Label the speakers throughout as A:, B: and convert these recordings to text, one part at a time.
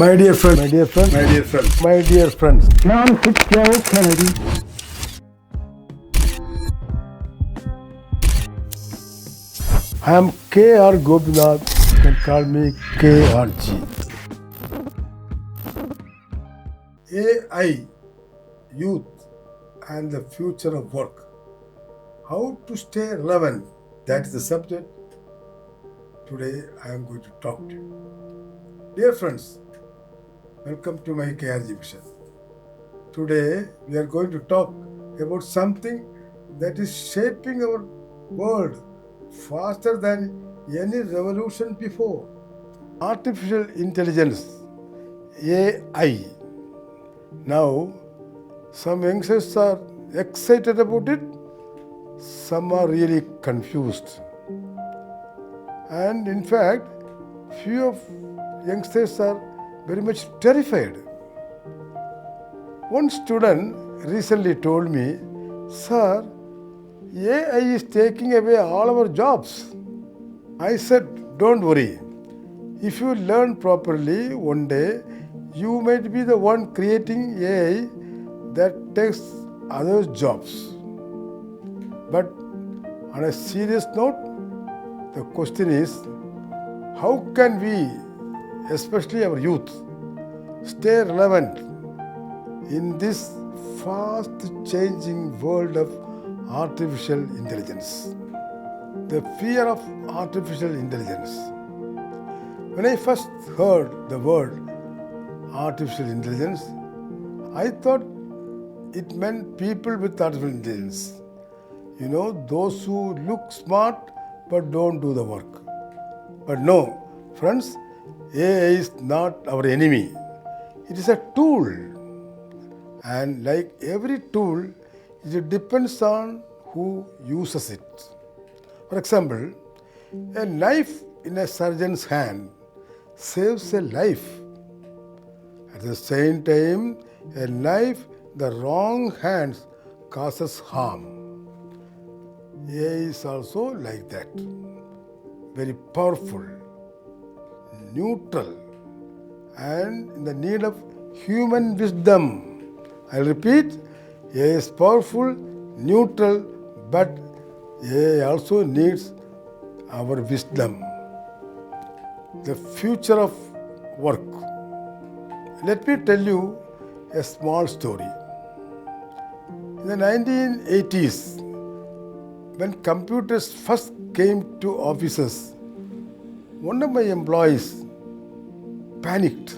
A: My dear friends,
B: My dear friends,
A: my dear friends,
C: John Fitzgerald Kennedy.
A: I am KR Gopinath. You can call me KRG. AI, youth, and the future of work. How to stay relevant. That is the subject today I am going to talk to you. Dear friends, welcome to my KRG mission. Today we are going to talk about something that is shaping our world faster than any revolution before. Artificial intelligence, AI. Now, some youngsters are excited about it, some are really confused. And in fact, few of youngsters are very much terrified. One student recently told me, "Sir, AI is taking away all our jobs." I said, "Don't worry. If you learn properly, one day you might be the one creating AI that takes others' jobs." But on a serious note, the question is, how can we, especially our youth, stay relevant in this fast changing world of artificial intelligence? The fear of artificial intelligence. When I first heard the word artificial intelligence, I thought it meant people with artificial intelligence. You know, those who look smart but don't do the work. But no, friends, AI is not our enemy. It is a tool. And like every tool, it depends on who uses it. For example, a knife in a surgeon's hand saves a life. At the same time, a knife in the wrong hands causes harm. AI is also like that. Very powerful, neutral, and in the need of human wisdom. I repeat, AI is powerful, neutral, but AI also needs our wisdom. The future of work. Let me tell you a small story. In the 1980s, when computers first came to offices, one of my employees panicked.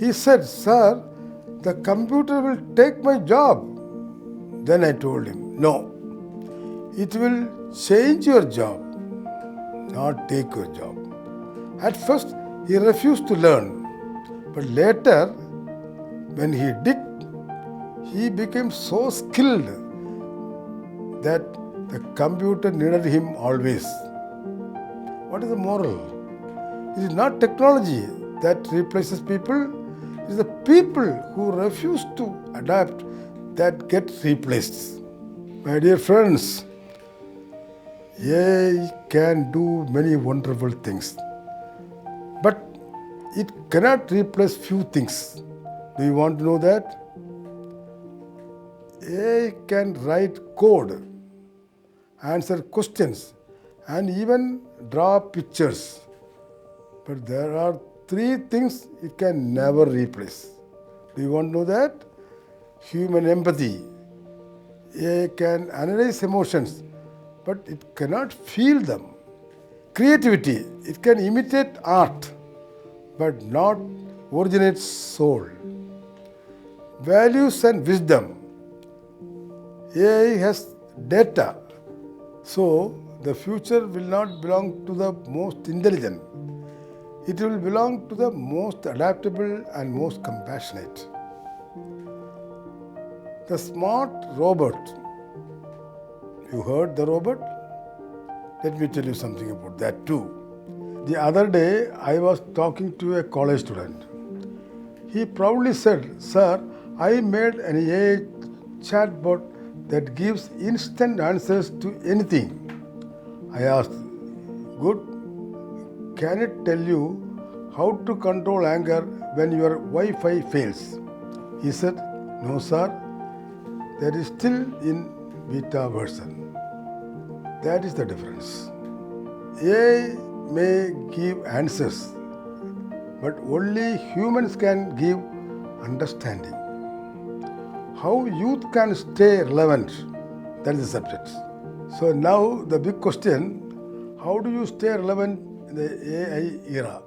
A: He said, "Sir, the computer will take my job." Then I told him, "No, it will change your job, not take your job." At first, he refused to learn, but later, when he did, he became so skilled that the computer needed him always. What is the moral? It is not technology that replaces people, it is the people who refuse to adapt that get replaced. My dear friends, AI can do many wonderful things, but it cannot replace few things. Do you want to know that? AI can write code, answer questions, and even draw pictures. But there are three things it can never replace. Do you want to know that? Human empathy. AI can analyze emotions, but it cannot feel them. Creativity. It can imitate art, but not originate soul. Values and wisdom. AI has data, so the future will not belong to the most intelligent. It will belong to the most adaptable and most compassionate. The smart robot. You heard the robot? Let me tell you something about that too. The other day, I was talking to a college student. He proudly said, "Sir, I made an AI chatbot that gives instant answers to anything." I asked, "Good. Can it tell you how to control anger when your Wi-Fi fails? He said, no sir, that is still in beta version. That is the difference. AI may give answers, but only humans can give understanding. How youth can stay relevant, that is the subject. So now the big question, how do you stay relevant in the AI era?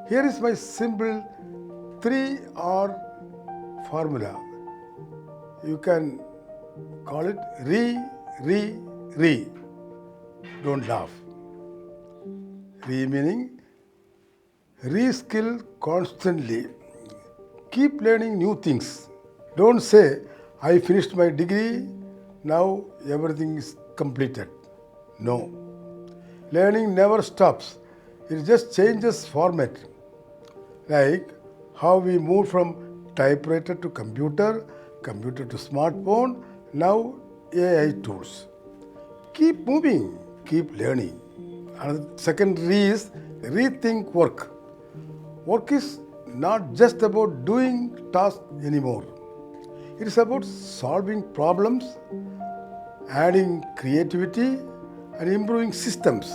A: Here is my simple 3R formula. You can call it re. Don't laugh. Re meaning reskill constantly. Keep learning new things. Don't say, I finished my degree, now everything is completed. No. Learning never stops. It just changes format. Like how we moved from typewriter to computer to smartphone, now AI tools. Keep moving, keep learning. And second re is rethink work. Work is not just about doing tasks anymore. It is about solving problems, adding creativity, and improving systems.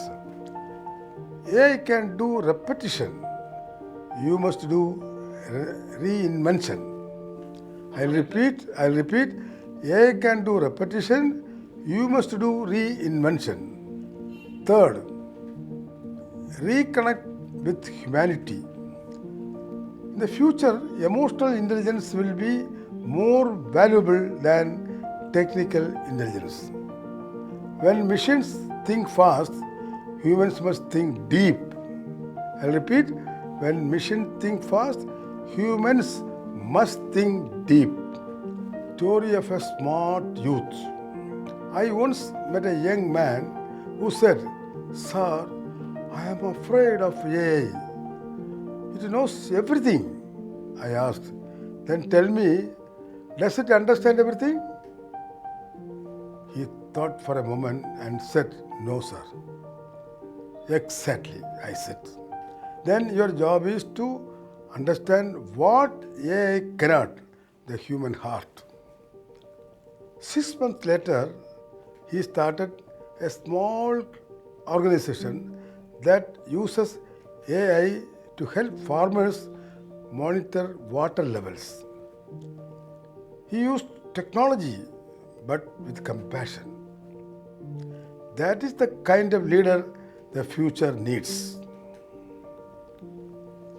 A: AI can do repetition. You must do reinvention. I'll repeat. AI can do repetition. You must do reinvention. Third, reconnect with humanity. In the future, emotional intelligence will be more valuable than technical intelligence. When machines think fast, humans must think deep. I'll repeat, when machines think fast, humans must think deep. Story of a smart youth. I once met a young man who said, Sir, I am afraid of AI. It knows everything. I asked, then tell me, does it understand everything? He thought for a moment and said, no sir. Exactly, I said. Then your job is to understand what AI cannot, the human heart. 6 months later, he started a small organization that uses AI to help farmers monitor water levels. He used technology but with compassion. That is the kind of leader the future needs.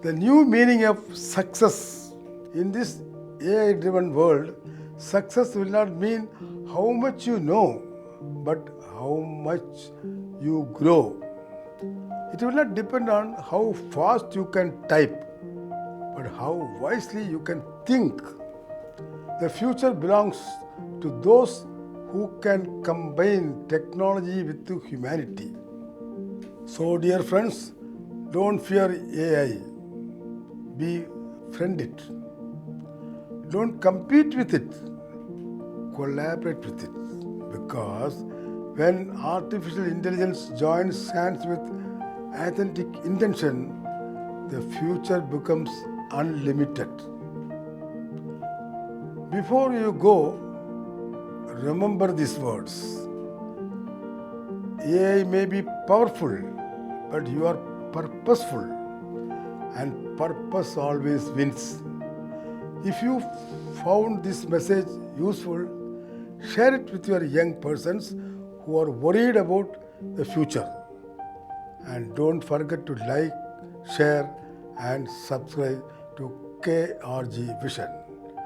A: The new meaning of success in this AI-driven world, success will not mean how much you know, but how much you grow. It will not depend on how fast you can type, but how wisely you can think. The future belongs to those who can combine technology with humanity. So, dear friends, don't fear AI. Befriend it. Don't compete with it. Collaborate with it. Because when artificial intelligence joins hands with authentic intention, the future becomes unlimited. Before you go, remember these words. AI may be powerful, but you are purposeful, and purpose always wins. If you found this message useful, share it with your young persons who are worried about the future. And don't forget to like, share, and subscribe to KRG Vision.